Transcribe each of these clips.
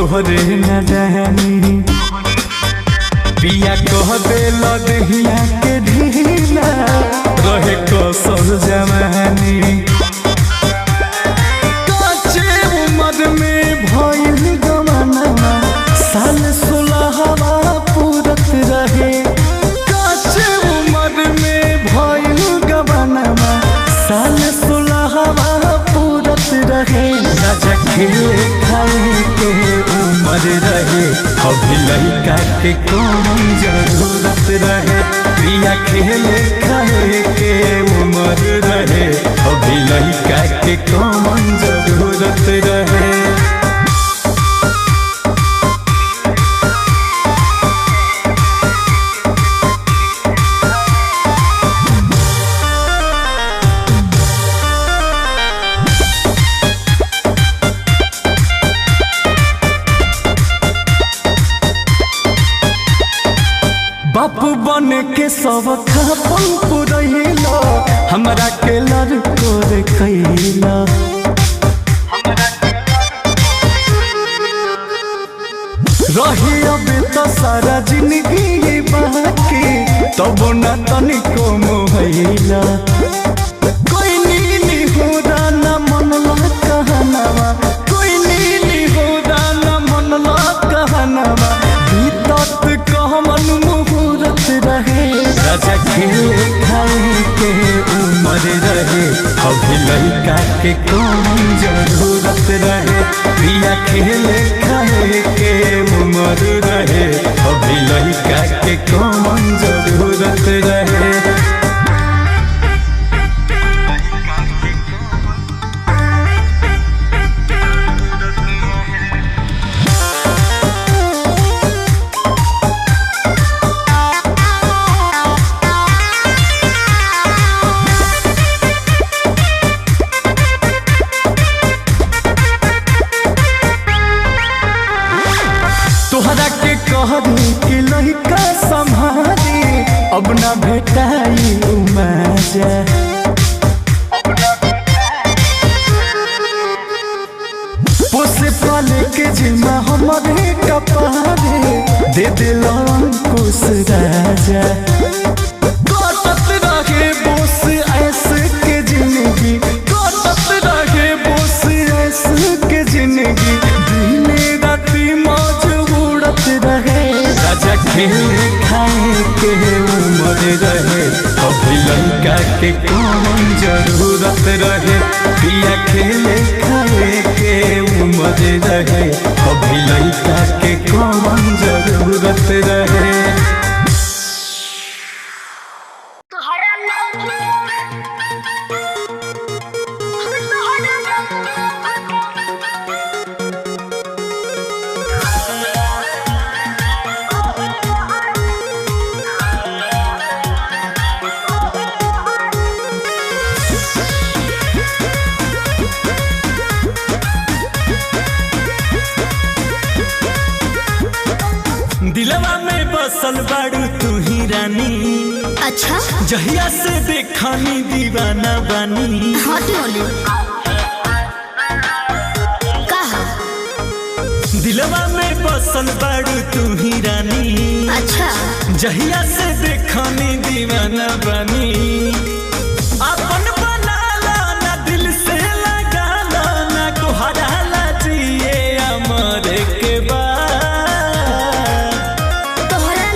तोहरे न जानी पिया कह दे लदहिया के ढीला रहे कसर जवानी काचे उम्र में भइल गमना साल 16 पूरत रहे काचे उम्र में भइल गमना साल 16 पूरत रहे राजा खेले खाए के उम्र रहे अभी लड़का के कौन जरूरत रहे प्रिया खेले खाए के उम्र रहे अभी लड़का के कौन जरूरत रहे। बाप बन के सब खापन पुरैला हमरा के लड़को रे कैला रही अब तो सारा जिंदगी बाकी तब न तनिको मोहैला कोई नीली हो ना मनला कहनावा कोई नीली हो ना मनला कहनावा बीतत कहमन रहे राजा खेले खाए के उम्र रहे अभी लड़का के कौन जरूरत रहे प्रिया खेले खाए के उम्र रहे अभी लड़का के कौन जरूरत रहे। तोहरा के कहनी कि लड़का संभाली अब ना भेटाई मजा पोसे पाले के जिम्मा हमारे कपारे दे दिल अंकुश राजा कटत रहे बोस ऐसे के जिंदगी कटत रहे बोस ऐसे के जिंदगी दिने राती मौज रहे राजा खेले खाए के उम्र रहे अभी लड़का के कौन जरूरत रहे पिया खेले खाए के उम्र रहे अभी लड़का के कौन जरूरत रहे। दिलवा में बसल बाड़ू तू ही रानी अच्छा जहिया से देखानी दीवाना बानी कहा दिलवा में बसल बाड़ू तू ही रानी अच्छा जहिया से देखानी दीवाना बानी अपन बनाला ना दिल से लगाला ना कोहराला जिए अमर के तोहरा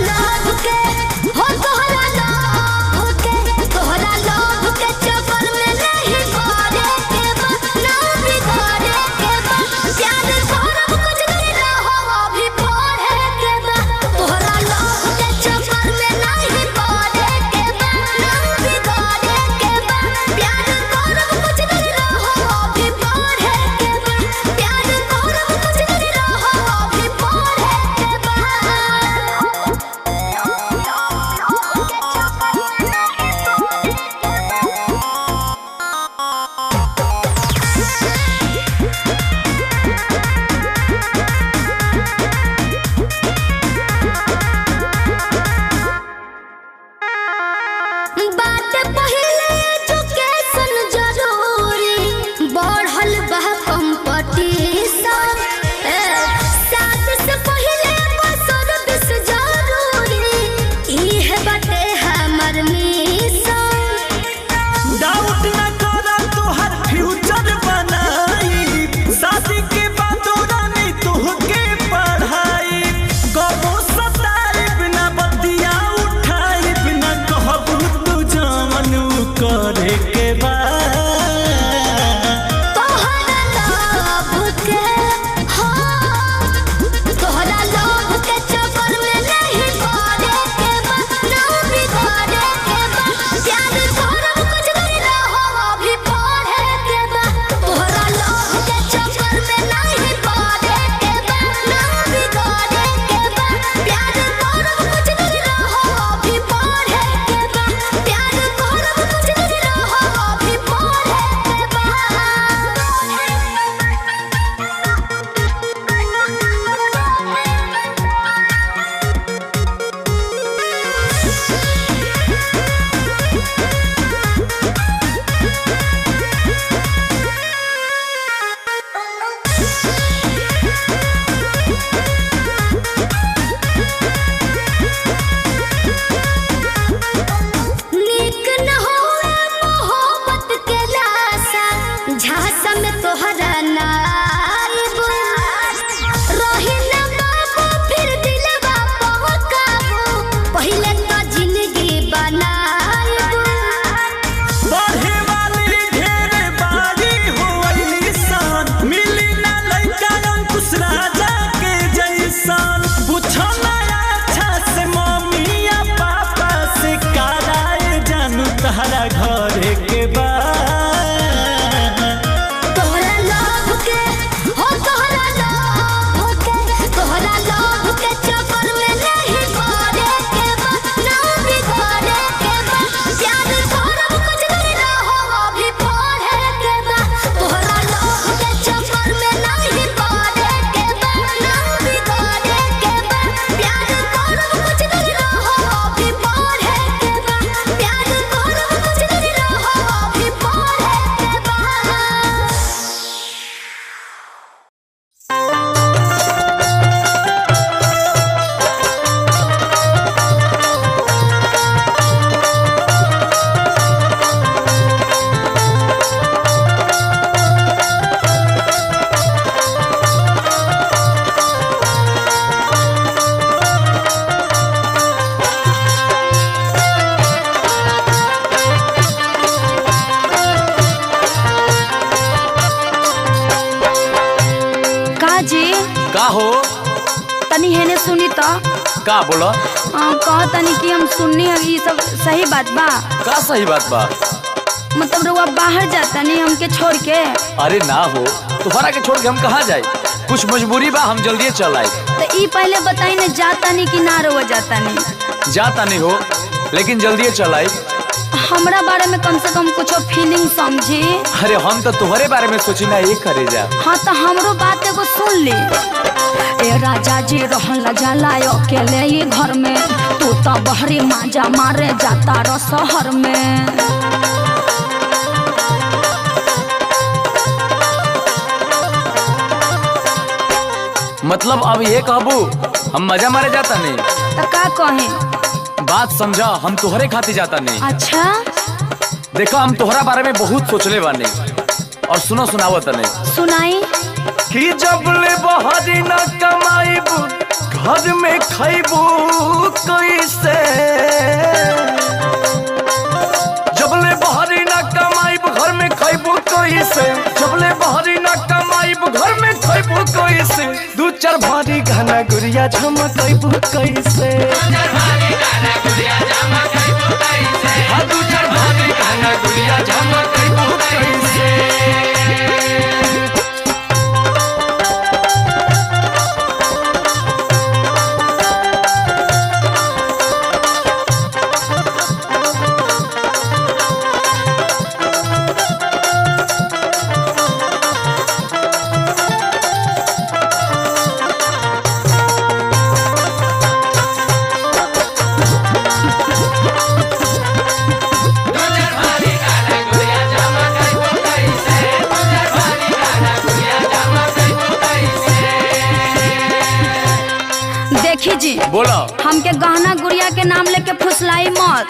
तनी हेने सुनी तो का बोला? कह तनी कि हम सुननी है ये सब सही बात बा? का सही बात बा? मतलब रउआ बाहर जाता नहीं हमके छोड़ के? अरे ना हो, तुम्हारा के छोड़ के हम कहाँ जाए? कुछ मजबूरी बा, हम जल्दी चल आए। तो ई पहले बताई ना, जाता नहीं कि ना रउआ जाता नहीं? जाता नहीं हो लेकिन जल्दी चल आए। हमरा बारे में कम से कम कुछ फीलिंग समझी। अरे हम तो तुम्हारे बारे में सोची ना, ये करे जा। हाँ तो हमरो बात एगो सुन ली। ए राजा जी रहला जाला अकेले ही घर में, तू तो बहरी माजा मारे जाता रो शहर में। मतलब अब ये कहबू हम मजा मारे जाता नहीं? तो का कहे? बात समझा, हम तुहरे खातिर जाता नहीं। अच्छा देखो हम तुहरा बारे में बहुत सोचले बानी, और सुनो सुनावत नहीं। सुनाई। कि जब ले बहरी न कमाईबू घर में खैबू कैसे, जब ले बहरी न कमाईबू घर में खैबू कैसे, जब ले बहरी न कमाईबू घर में खैबू कैसे, दू चार भारी गाना गुड़िया झमकैबू कैसे, हाँ दू चार भारी गाना गुड़िया झमकैबू कैसे। देखी जी, बोला। हमके गहना गुड़िया के नाम लेके फुसलाई मत,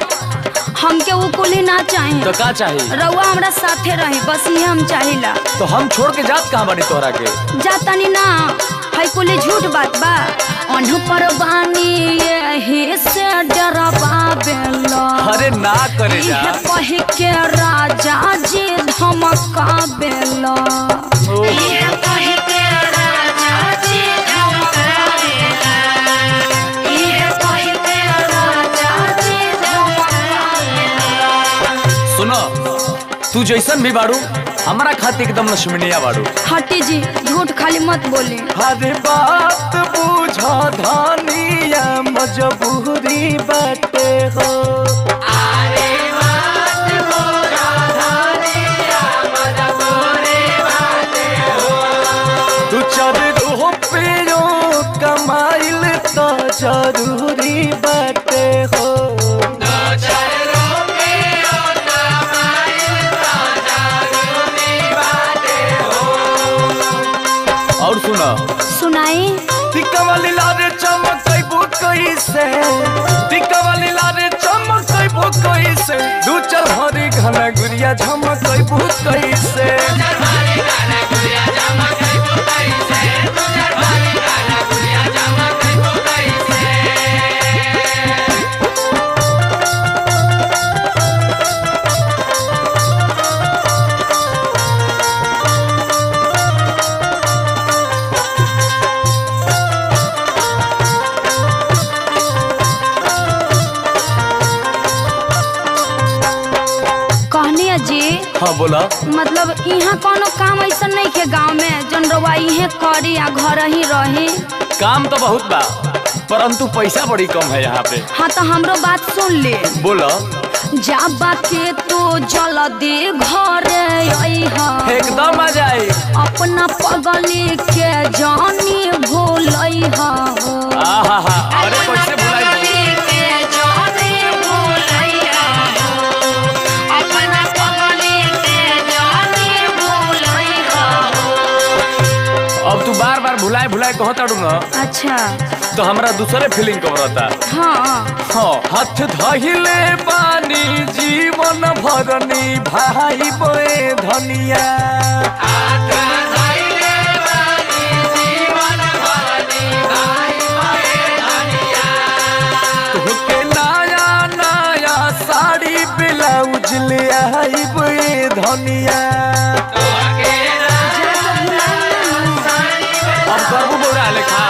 हमके वो कुली ना चाहिए। तो का चाहिए? रउआ हमरा साथे रही, बस ये हम चाहिला। तो हम छोड़ के जात कहाँ बानी तोहरा के? जाता नहीं ना, है कुली झूठ बात बा। अनु पर बानी यही से डरबा बेला। अरे ना करे जा। इहे कही के राजा जी धमका बेला। इहे कही के राजा जी धमका बेला। इहे कही के राजा जी धमका बेला। सुनो, तू जैसन भी बाड़ू हमारा खातिर एकदम लक्ष्मणिया बाड़ू। हटी जी, झूठ खाली मत बोली। हर बात बुझा धानिया मजबूरी बाटे हो। अरे बात बुझा धानिया मजबूरी बाटे हो। तू चार रुपयो कमाइल तो जरूरी बाटे हो। और सुना। सुनाई। टिक्का वाली लारे चमकैबू कैसे, टिक्का वाली लारे चमकैबू कैसे, दू चार भारी गाना गुड़िया झमकैबू कैसे। जी हाँ बोला। मतलब यहाँ कोनो काम ऐसा नहीं के गांव में जन रवा इहे करी या घर ही रही? काम तो बहुत बा, परंतु पैसा बड़ी कम है यहाँ पे। हाँ तो हमरो बात सुन ले। बोला। जाबा के तो जल्दी घरे अइहा, एकदम आ जाए। अपना पगली के जानी भूलइहा। आहा, अरे कैसे भुलाई? अब तू बार बार भुलाए भुलाए कहत अड़ूंगा। अच्छा तो हमरा दूसरे फीलिंग कबरता। हाँ हाथ धहिले बानी जीवन भरनी भाई बोए धनिया। हाथ धहिले बानी जीवन भरनी भाई बोए धनिया। तुहके नया नया साड़ी ब्लाउज ले आई बोए धनिया। अब करबू बोरा लेखा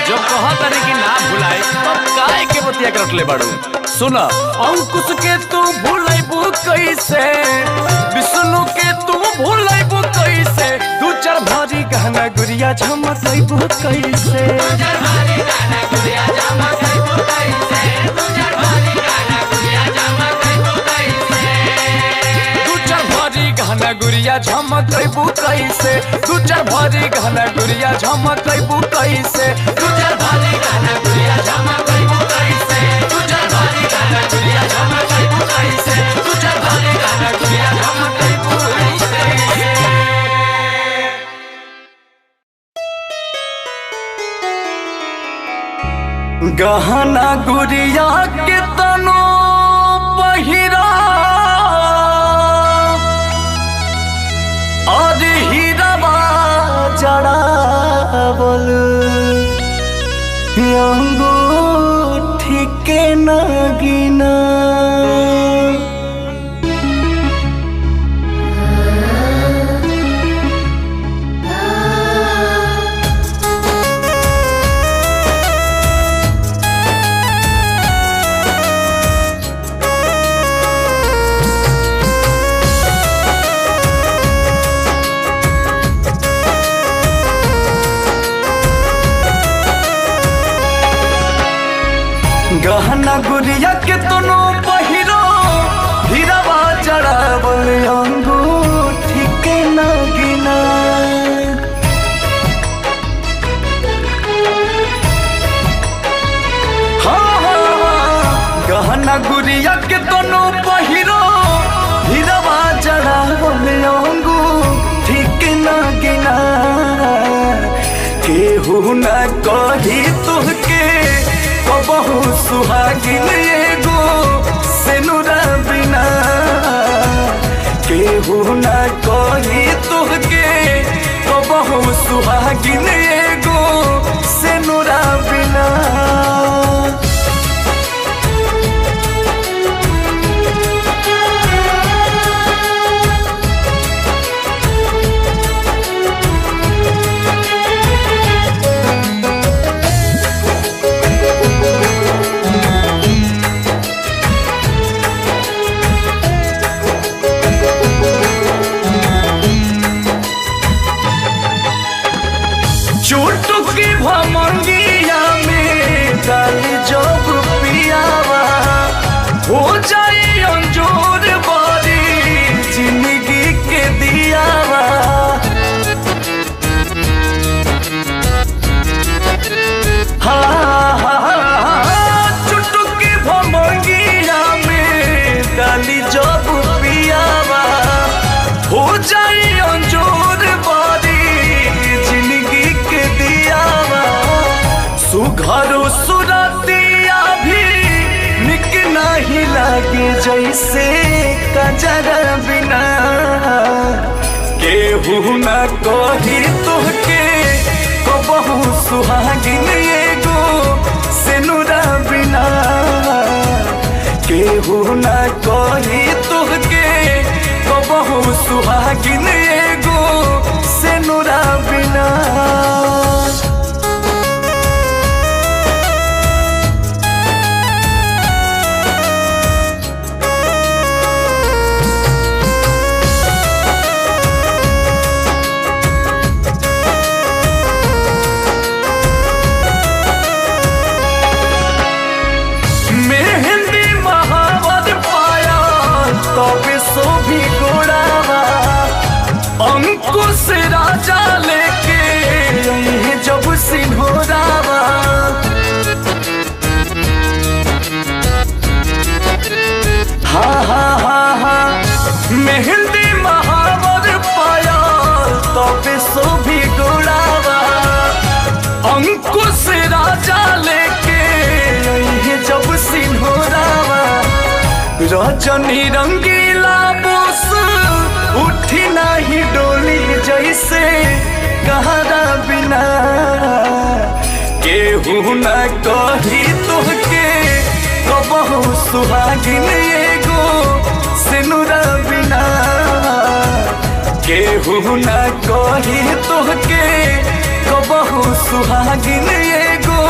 जब कह कि ना भुलाए अब काय के बतिया कर रखले बाड़ू सुन अंकुश के तू भूलैबू कैसे विष्णु के तू भूलैबू कैसे दू चार भारी गहना गुड़िया झमकैबू कैसे गहना गुड़िया झमकैबू कैसे दू चार भारी गहना गुड़िया झमकैबू कैसे दू चार भारी गहना गुड़िया झमकैबू कैसे दू चार भारी गहना गुड़िया झमकैबू कैसे दू चार भारी गहना गुड़िया झमकैबू कैसे। गहना गुड़िया के तनो पहिरा और हीराबा जड़ावल अंगूठी के नगीना गहना गुड़िया के तनो पहिरो हीराबा जड़ावल अंगूठी के नगीना गहना गुड़िया के तनो पहिरो हीराबा जड़ावल अंगूठी के नगीना केहू न कही तुहके बहु सुहागिन एगो सेनुरा बिना केहू न कही तुहके बहु सुहागिन एगो सेनुरा बिना चुटकी भमंगिया में डाली जब पियावा हो जाए अंजोर बारी जिंदगी के दियावा चुटकी भमंगिया में डाली जब पियावा हो जाए अंजोर बारी सुघरो सुरतिया भी निक नहीं लागे जैसे कजरा बिना केहू न कही तुहके बहु सुहागिन एगो सेनुरा बिना केहू न कही तुहके बहु सुहागिन एगो सेनुरा बिना अंकुश राजा लेके जब सिंहोरावा हा मेहंदी महावर पाया तब सोभी गोड़ावा अंकुश राजा लेके जब सिंहोरावा रजनी रंगीला बोस उठी नहीं डोली जैसे कहरा बिना केहू न कही तुहके बहु सुहागिन एगो सेनुरा बिना केहू न कही तुहके बहु सुहागिन एगो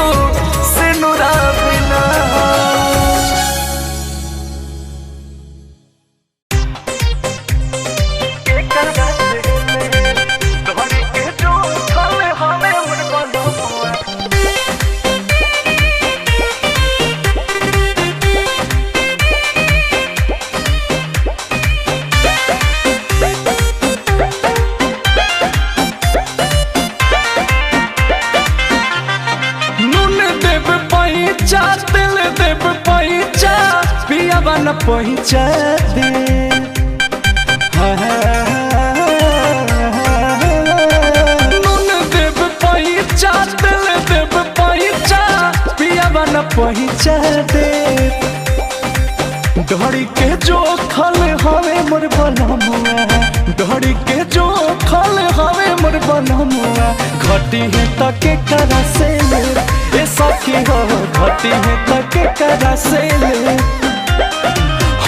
न पहुँचा दे। नून देव पहुँचा दिल देव पहुँचा पियावा न पहुँचा दे। डोरी के जो खल हवे मोर बनमुआ डोरी के जो खल हवे मोर बनमुआ घटी है तके करा से ले ए सखी हो घटी है तके करा से ले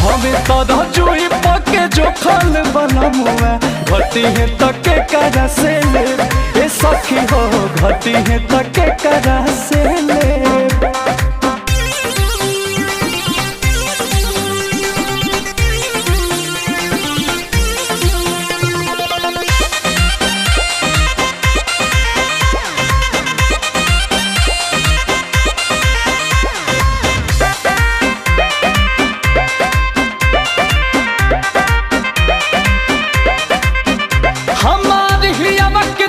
हमें तो जुई पके जो खल बनमुआ घटी है तके करा से ले ए सखी हो घटी है तके करा से ले।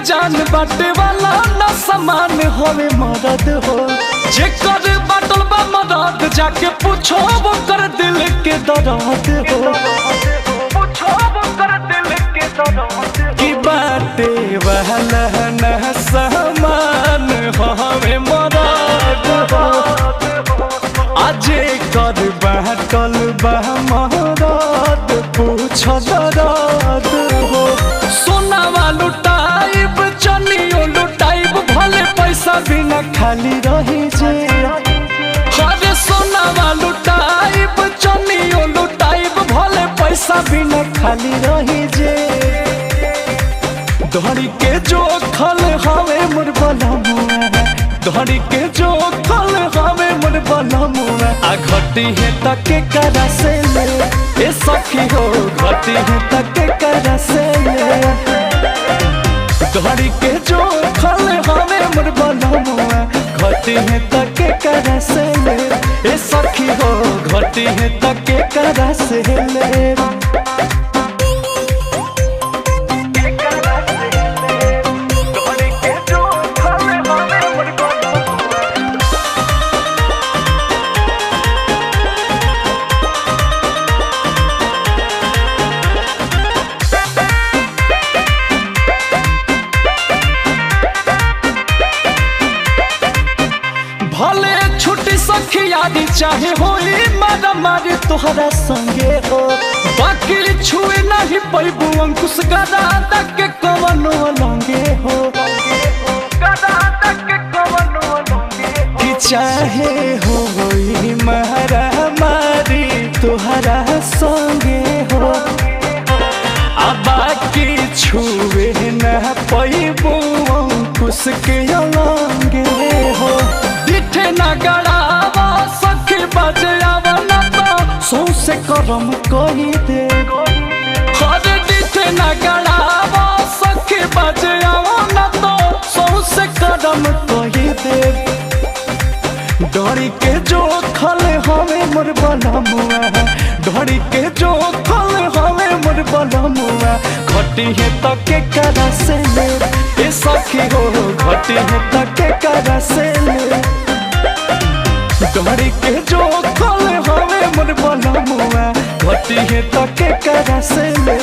जान बाटे वाला न समान होवे मदद हो जे कर बाटल बा मदद जाके पूछो वो कर दिल के दर्द हो पूछो वो कर दिल के दर्द की बाटे वाला न समान होवे मदद हो आजे कर बाटल बा मदद पूछो दर्द हो सोना वालू पैसा बिना खाली रही जे हरे सोनावा लुटाइब चनियो लुटाइब भले पैसा बिना खाली रही जे धड़ी के जो खल हवे मोर बनमुआ धड़ी के जो खल हवे मोर बनमुआ आ घटी है तके करा से ले ए सखी हो घटी है तके करा से ले धड़ी के जो खल हवे मोर बनमुआ घटी है तके करा से ले ए सखी हो घटी है तके करा से ले। सखियारी चाहे होई मारा मारी तोहरा संगे हो बाकी छुए नहीं पैबू अंकुश गदा तक के कवनो लंगे हो कि चाहे होई मारा मारी तोहरा संगे हो आ बाकी छुए न पैबू अंकुश के लंगे हो दिठे न गड़ावा सखी बजावा न तो सौसे करम कही दे हर दिठे न गड़ावा सखी बजावा न तो सौसे करम कही दे डोरी के जो खल हवे मोर बनमुआ डोरी के जो खल हवे मोर बनमुआ घटी है तके करा से ले ए सखी हो घटी है तके करा से ले डोरी के जो खल हवे मोर बनमुआ घटी है तके करा से ले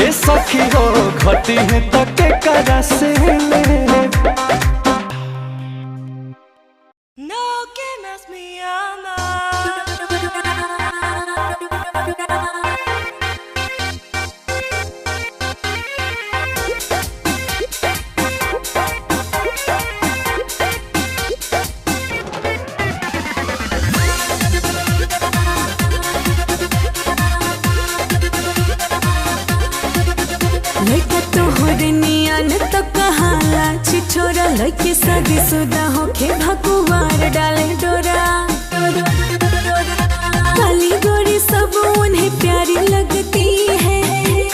ए सखी हो घटी है तके करा से ले। No que más me ama लइका तोहर नियन तो कहाला छिछोरा लइके शादी शुदा होके भकुआर डाले डोरा काली गोरी सब उन्हें प्यारी लगती है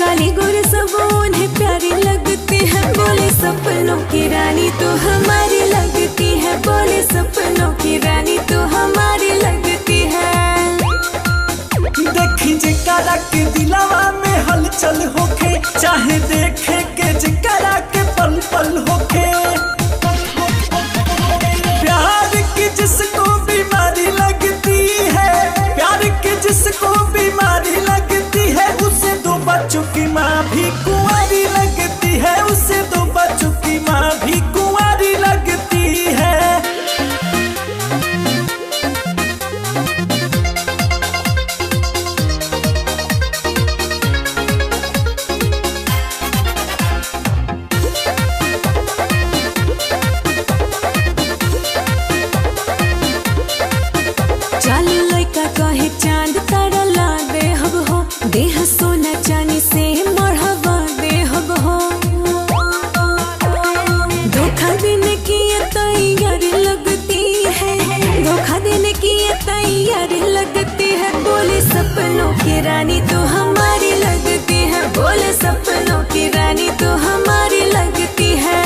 काली गोरी सब उन्हें प्यारी लगती है बोले सपनों की रानी तो हमारी लगती है बोले सपनों की रानी तो हमारी लगती है। देखी जकरा के दिलवा में हलचल होके चाहे देखे के जकरा के पल पल होके प्यार की जिसको बीमारी लगती है प्यार की जिसको भी सपनों की रानी तू हमारी लगती है, बोले सपनों की रानी तू हमारी लगती है।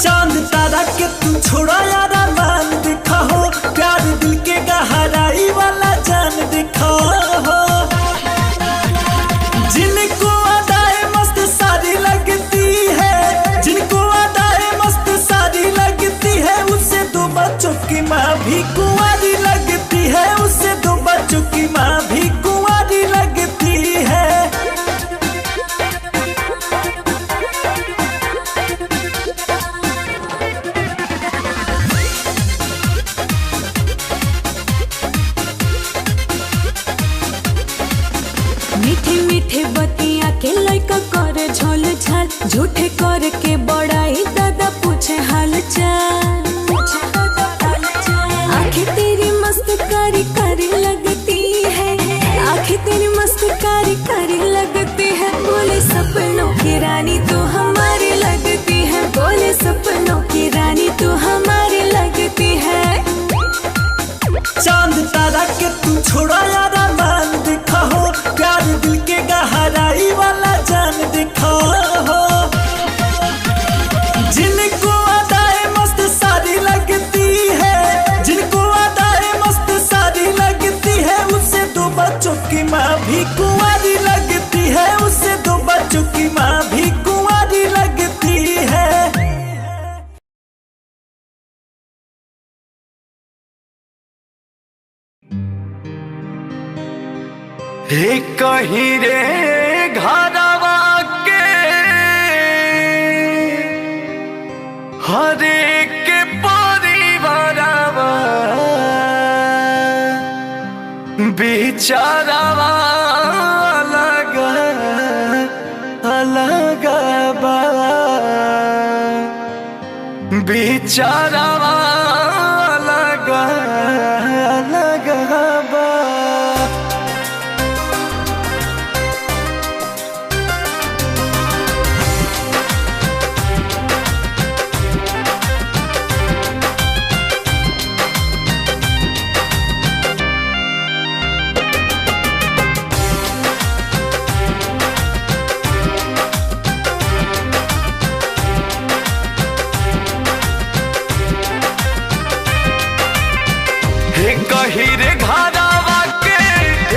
चांद तारा के तू छोड़ा यारा मान दिखा हो, प्यार दिल के गहराई वाला जान दिखा हो। जिनको अदाए मस्त सारी लगती है, जिनको अदाए मस्त सारी लगती है, उससे दो बच्चों की माँ भी कुंवारी लगती है, उससे दो बच्चों की माँ भी कुंवारी लगती है। मीठे मीठे बतिया के लड़का करे झोल झाल, झूठे कर के बड़ाई दादा पूछे हाल चाल। आंखें तेरी मस्त कारी कारी लगती है, आंखें तेरी मस्त कारी कारी लगती है, बोले सपनों की रानी तू हमारी लगती है, बोले सपनों की रानी तू हमारी लगती है। चांद तारा के तू छोड़ा यारा मान दिखा हो, प्यार दिल के गहराई वाला जान दिखा हो। जिनको अदाए मस्त सारी लगती है, जिनको अदाए मस्त सारी लगती है, उससे दो बच्चों की माँ भी कुंवारी लगती है, उससे दो बच्चों की माँ भी कुंवारी लगती है। हे कहीं रे घरवा के हर एक परिवारवा बेचारावा अलग अलग बा, बेचारावा अलग अलग बा। कहीं रे घरवा के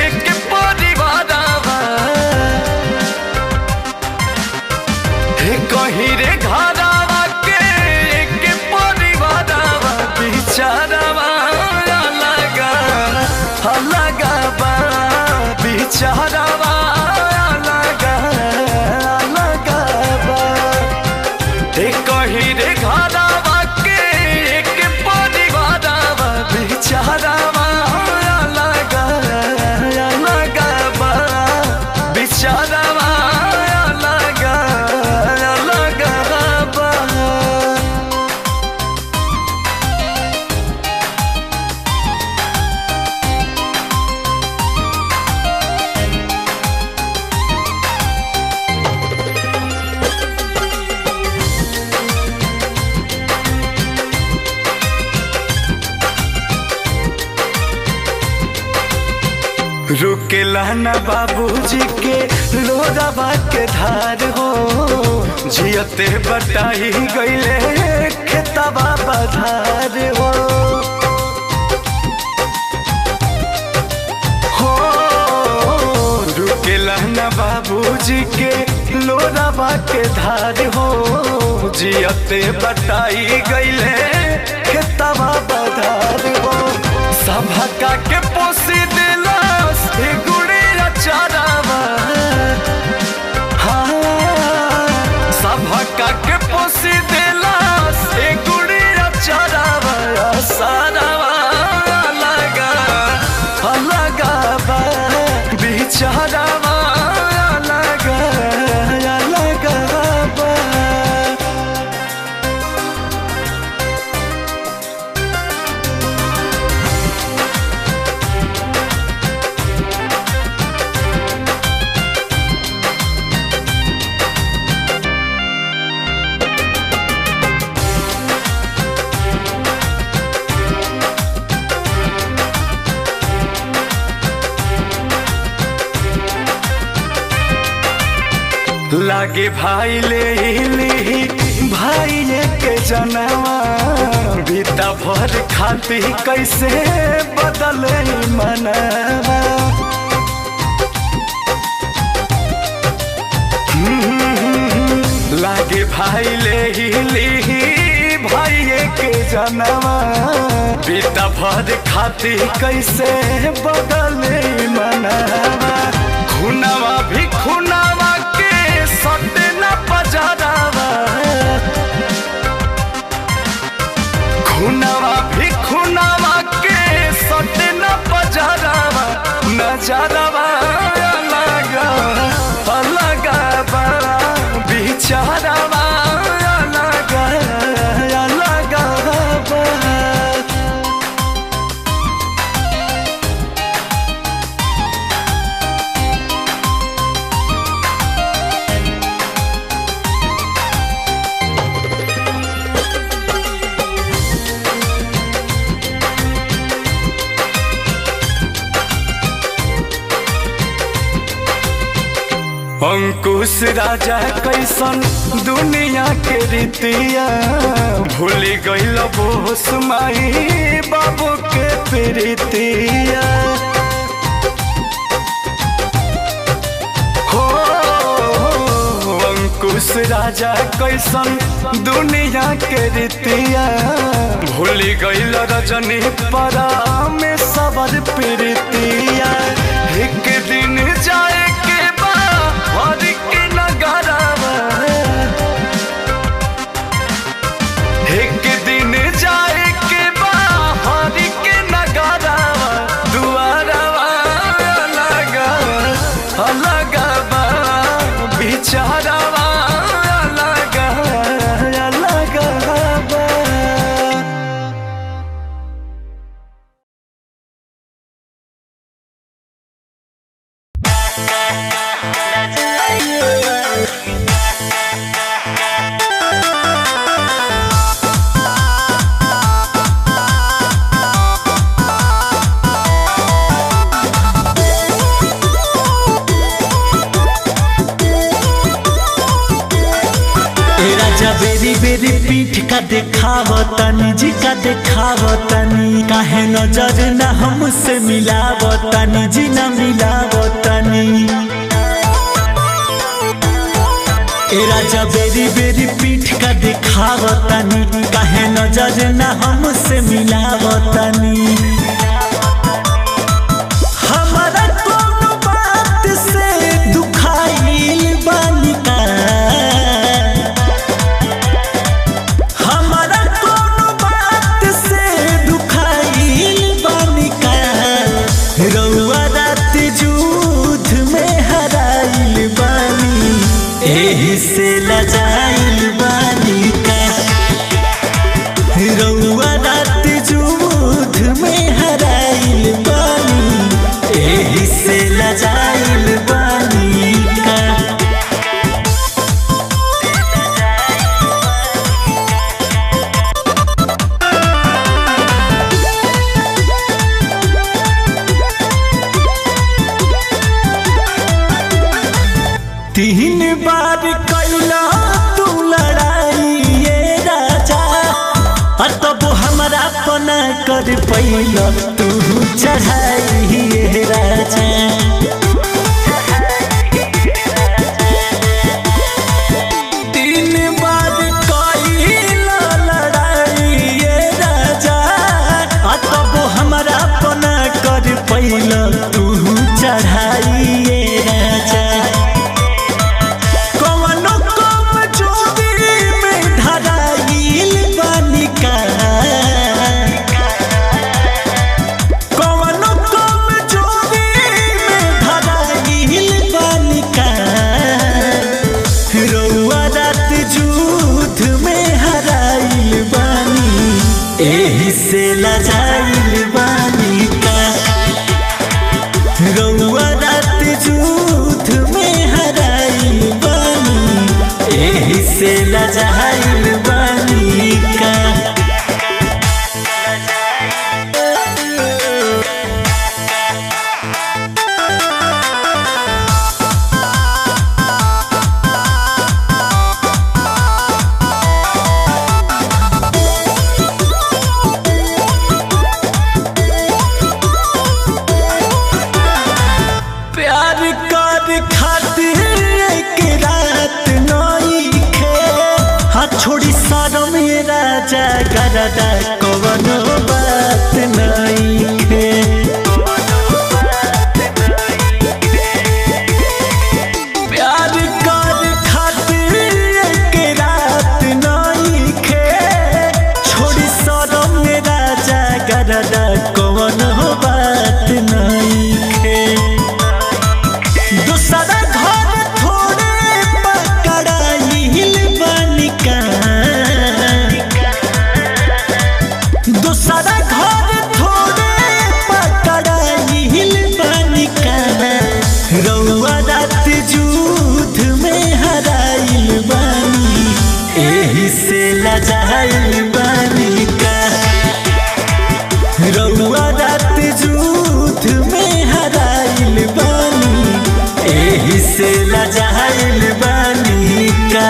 एक परिवारवा, हे कहीं रे घरवा के एक परिवारवा, बेचारावा अलग अलग बा, बेचारावा अलग अलग बा। हे कहीं रे घरवा के एक परिवारवा, बेचारावा अलग अलग बा, बेचारावा अलग अलग बा। रुकेला ना बाबूजी के लोरावा के धार हो, जियते बटाई गईले खेतवा बधार हो। हो रुकेला ना बाबूजी के लोरावा के धार हो, जियते बटाई गईले खेतवा बधार हो। सभा के पोसी दिला गुड़िया चारावा, हाँ सभा के पोसी दिला गुड़िया चारावा, सारावा अलग अलग बा, बेचारावा अलग अलग बा। लागे भाई ले ली भाई के जनवा बीता भर खाती कैसे बदले मनवा लागे भाई ले ली भाई के जनवा बीता भर खाती कैसे बदले मनवा खुनावा भी खुनावा के सटे न पजरावा खुनावा भी खुनावा के सटे न पजरावा नजरवा अलग अलग बड़ा बिचारवा अलग अलग बड़ा। अंकुश राजा कैसन दुनिया के रीतिया भूल गइल बोस माई बाबू के प्रीतिया हो अंकुश राजा कैसन दुनिया के रीतिया भूल गइल रजनी परा में सबर प्रीतिया एक दिन जाए हर के नगरवा एक दिन जाए के बाहर के नगरवा दुआरवा अलग अलग बा बिचारवा अलग अलग बा। बेरी बेरी पीठ का देखावतनी जी का देखावतनी काहे नजर न हमसे मिलावतनी जी न मिलावतनी ए राजा बेरी बेरी पीठ का देखावतनी काहे नजर न हमसे मिलावतनी हमारा कोनो बात से दुखाइल बानी का एही से लजाइल बानी का रउआ रात जुद में हराइल बानी एही से लजाइल बानी का। तीन बार कैला तू लड़ाई ये राजा तब हमरा पना कर पैला तू चढ़ाई ये राजा तीन बार कैला लड़ाई ये राजा तब हमरा पना कर पैला तू चढ़ाई ये राजा एही से लजाइल बानी का रउआ रात जुद में हराइल बानी एही से लजाइल बानी का। गरदा कवनो बात नहीं है। प्यार कर खातिर एक रात नहीं खे छोड़ी सदम में राजा गरदा कवनो बात नहीं खे। दूसरा घर थोड़े पकड़ाइल बनिका दूसरा घर थोड़े पकड़ाइल बनिका रउआ रात युद्ध में हराइल बानी एही से लजाइल बनिका रउआ रात युद्ध में हराइल बानी एही से लजाइल बनिका।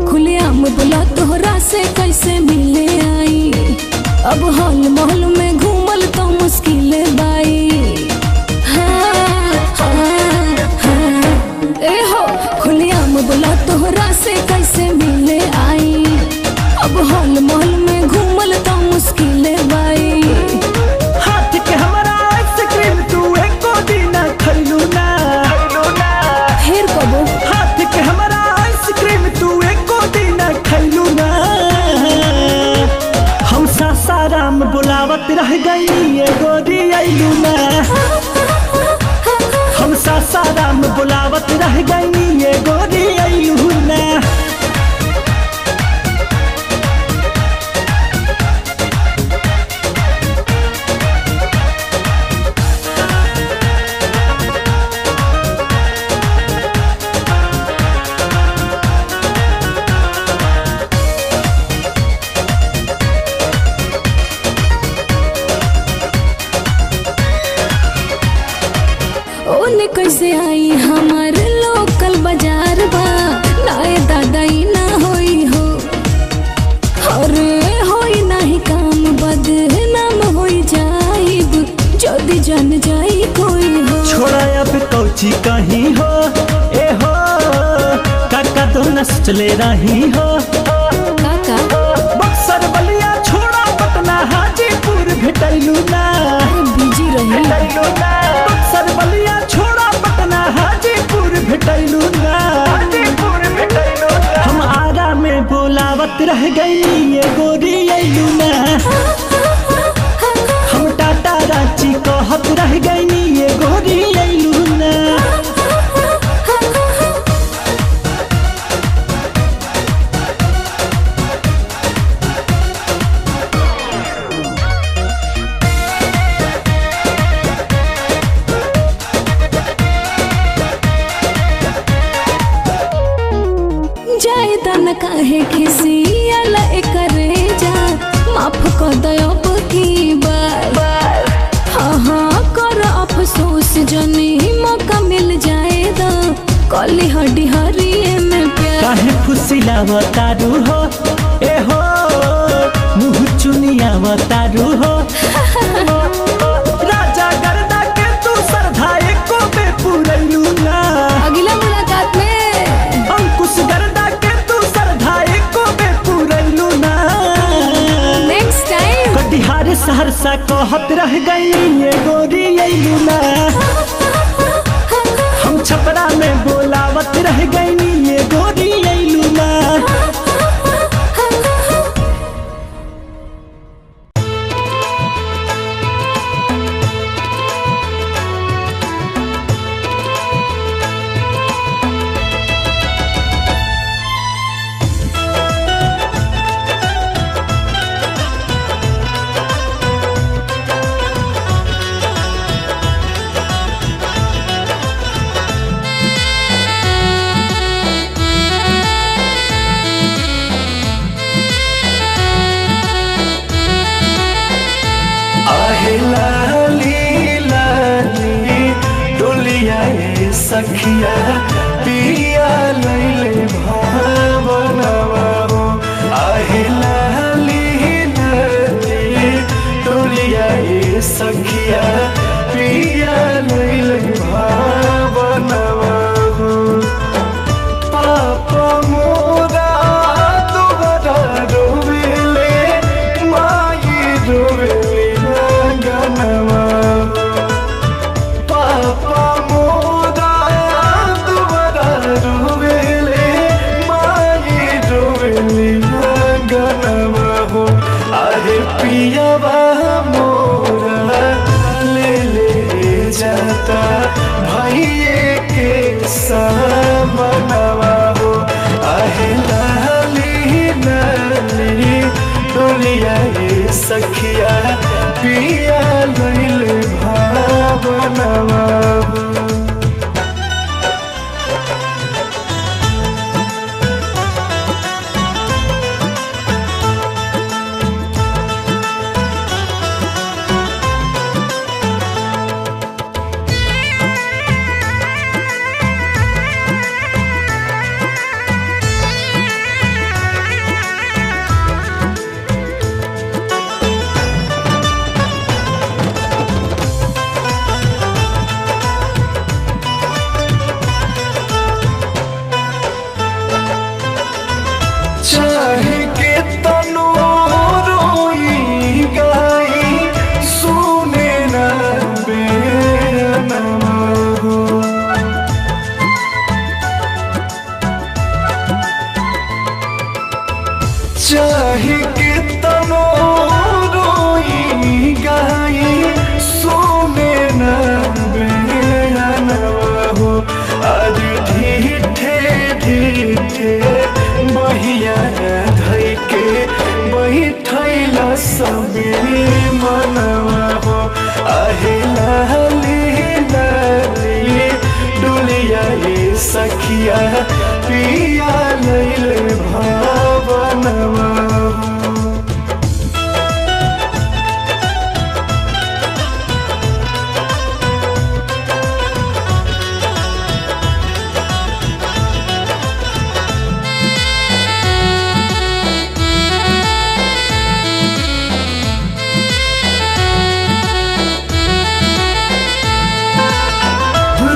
खुलेआम बोला तोहरा से कैसे मिले आई अब हॉल महल में घूमल तो मुश्किल बाई। हाँ, हाँ, हाँ। ए हो खुलेआम बोला तोहरा से कैसे मिले आई अब हॉल महल में घूमल तो मुश्किल बाई। हाथ के हमारा आइसक्रीम तू एको दिन खइलू ना फिर कबो हाथ के हमारा आइसक्रीम तू एको दिन खइलू ना। हम सासाराम बुलावत रह गई ये गोरी आइलू ना हम सासाराम बुलावत रह गई ये गोरी आइलू ना। ओने कैसे आई हमार लोकल बाजार बा नाए दादाई ना होई हो अरे होई नहीं काम बदनाम होई जाइब जदी जन जाई कोई हो। छोड़ा अब कौची कहीं हो ए हो काका तो न चले रही हो काका बक्सर बलिया छोड़ा पटना हाजीपुर भेटैलू ना बिजी रही बक्सर बलिया छोड़ा पटना हाजीपुर भेटैलू ना हम आरा में बोलावत रह गई ये गोरी अइलू ना हम टाटा रांची कहत रह गई ये गोरी अइलू ना। जाए तन काहे खिसियल एकरे जा माफ कर दयब की बार। हाँ हाँ कर अफसोस जनी मौका मिल जाए दो कली हड्डी हरिए में प्यार। काहे फुसिलावतारू हो ए हो मुँह चुनियावतारू हो राजा गर्दा के तू सरधा एको बे पुरैलू ना अगला मुलाकात में अंकुश गर्दा के तू सरधा एको बे पुरैलू ना। नेक्स्ट टाइम कटिहार सहरसा कहत रह गई ये गोरी अइलू ना हम छपरा में बोलावत रह गई ये गोरी अइलू ना। सखिया पिया लैले भावनवा हो आहे लाली लाली डोलिया ये सखिया पिया लैले भावनवा हो पापा मोरा दोबारा रोवेले माई रोवेले गनवा पापा मोरा दोबारा रोवेले माई रोवेले गनवा हो अरे पियावा मोरा ले ले जाता भाइये के सामनवा हो आहे लाली लाली डोलिया ये सखिया पिया लैले भावनवा हो चाहे के तनो रोई गाई सुने ना बेनवा हो चाहे के तनो रोई गाई सुने ना बेनवा हो आज ढीठे ढीठे बहिया धई के बैठैला सबे मनवा हो आहे लाली लाली डोलिया ये सखिया पिया लैले भावनवा हो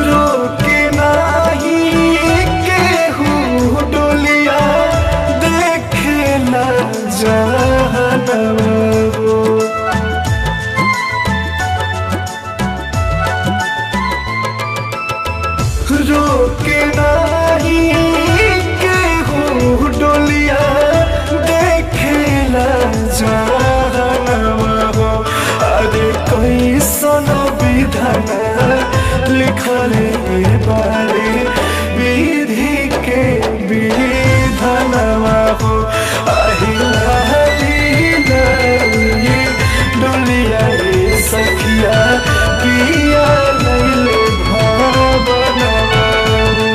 रोके नाही केहू डोलिया देखेला जहनवा हो रोके नाही केहू डोलिया देखेला जहनवा हो अरे कैसन विधान लिखले बारे विधि के विधानवा हो आहे लाली लाली डोलिया ये सखिया पिया लैले भावनवा हो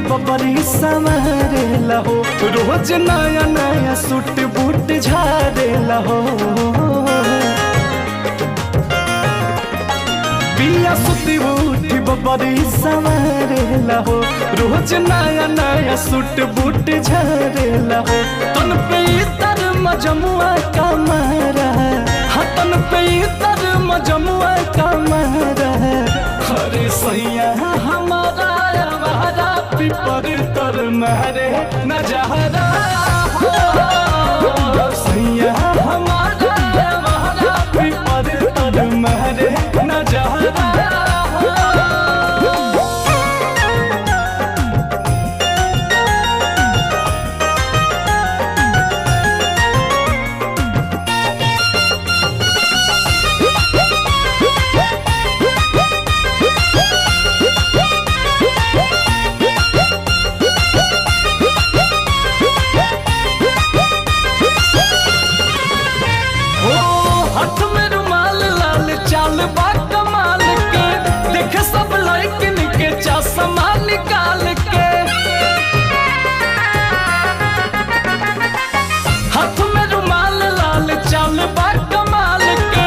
बबरी संवरेला हो रोज नया नया सूट बूट झारेला हो पिया सुती उठी बबरी संवरेला हो रोज नया नया सूट बूट झारेला हो तन पे तर मजमुआ कमरा हतन पे तर मजमुआ कमरा हरे सैया हमारा पिपर तर महरे नजहरा सैया हमारा पिपर तर महरे नजहरा हाथ में रुमाल लाल चाल बा कमाल के देख सब लड़किन के चश्मा निकाल के हाथ में रुमाल लाल चाल बा कमाल के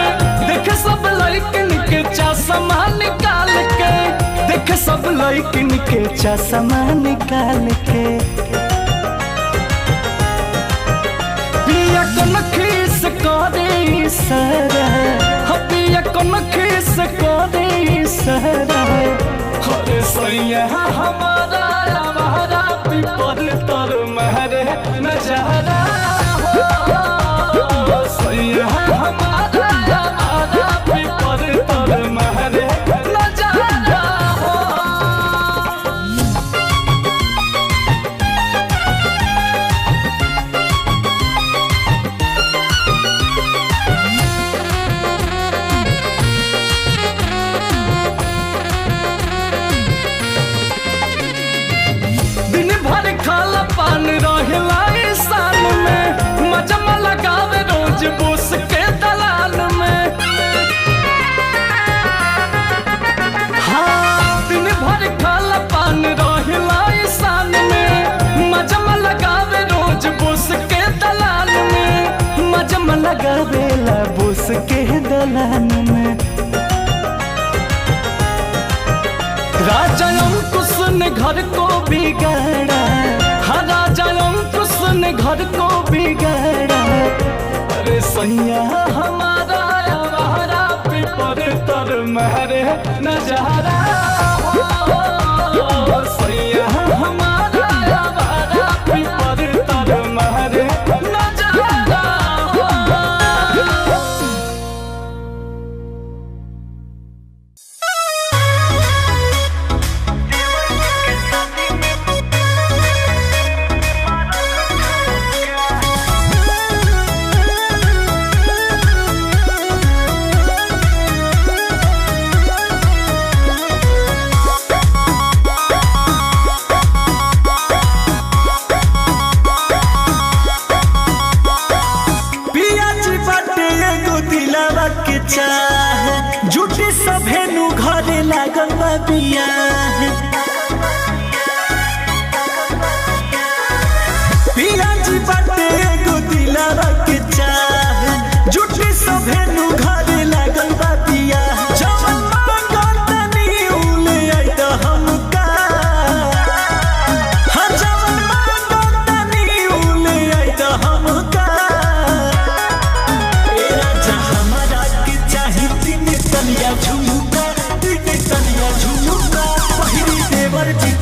देख सब लड़किन के चश्मा निकाल के देख सब लड़किन के चश्मा निकाल के पिया कन खीस करे सरा पिया कन खीस करे सरा अरे सैया हमारा हमारा पीपर तर महरे नजारा हो सैया हमारा हमारा पीपर तर महरे नजारा हो। दिन भर खाला पान रहेला ईशान में मजमा लगावे रोज बोस के दलाल में हाँ दिन भर खाला पान रहेला ईशान में मजमा लगावे रोज बोस के दलाल में मजमा लगावेला बोस के दलाल में राजा अंकुश ने घर को बिगाड़ा हाँ राजा अंकुश ने घर को बिगाड़ा अरे सैया हमारा हमारा पीपर तर महरे नजारा हो सैया हमारा हमारा पीपर तर महरे नजारा हो। झूठी सभेनु घरे लागल बा बियाह पिया जी बाटे एगो दिलवा के चाह झूठी सभेनु घरे लागल बा बियाह जवन मांगतनी उले आई त हमका हाँ जवन मांगतनी उले आई त हमका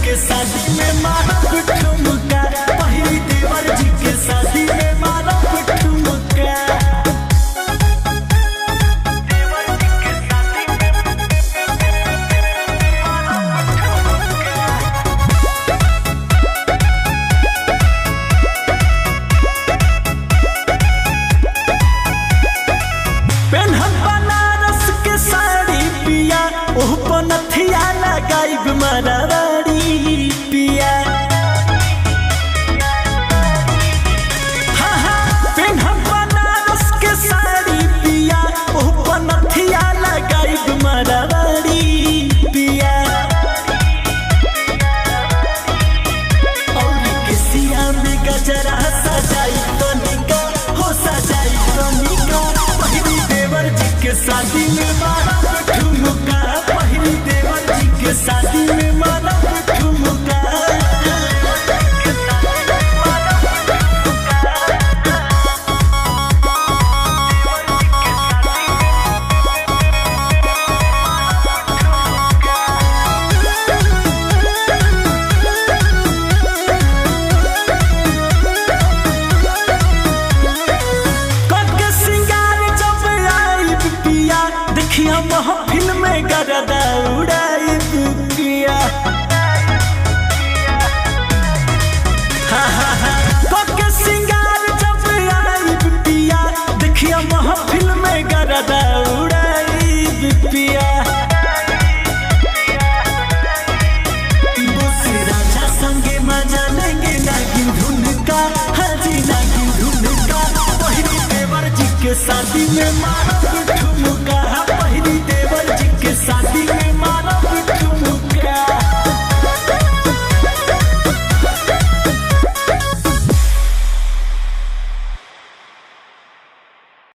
के शादी में मारा ठुमका पहिली देवर जी के शादी में मारा ठुमका पेन्हल बनारस के साड़ी पिया ओह पनथिया लगाइब मरारी पिया हाँ हाँ पेन्हल बनारस के साड़ी पिया ओह पनथिया लगाइब मरारी पिया और केसिया में गजरा सजाई तनिका हो सजाई तनिका पहिली देवर जी के शादी में मारा ठुमका पहिली देवर जी के शादी में मारा ठुमका करके सिंगार जब आई पिया देखिया महफिल में गरदा उड़ाई पिया करके सिंगार जब आई पिया देखिया महफिल में गरदा उड़ाई पिया राजा संगे मजा लेंगे नागिन धुन का हाजी नागिन धुन का पहिली देवर जी के शादी में मारब ठुमका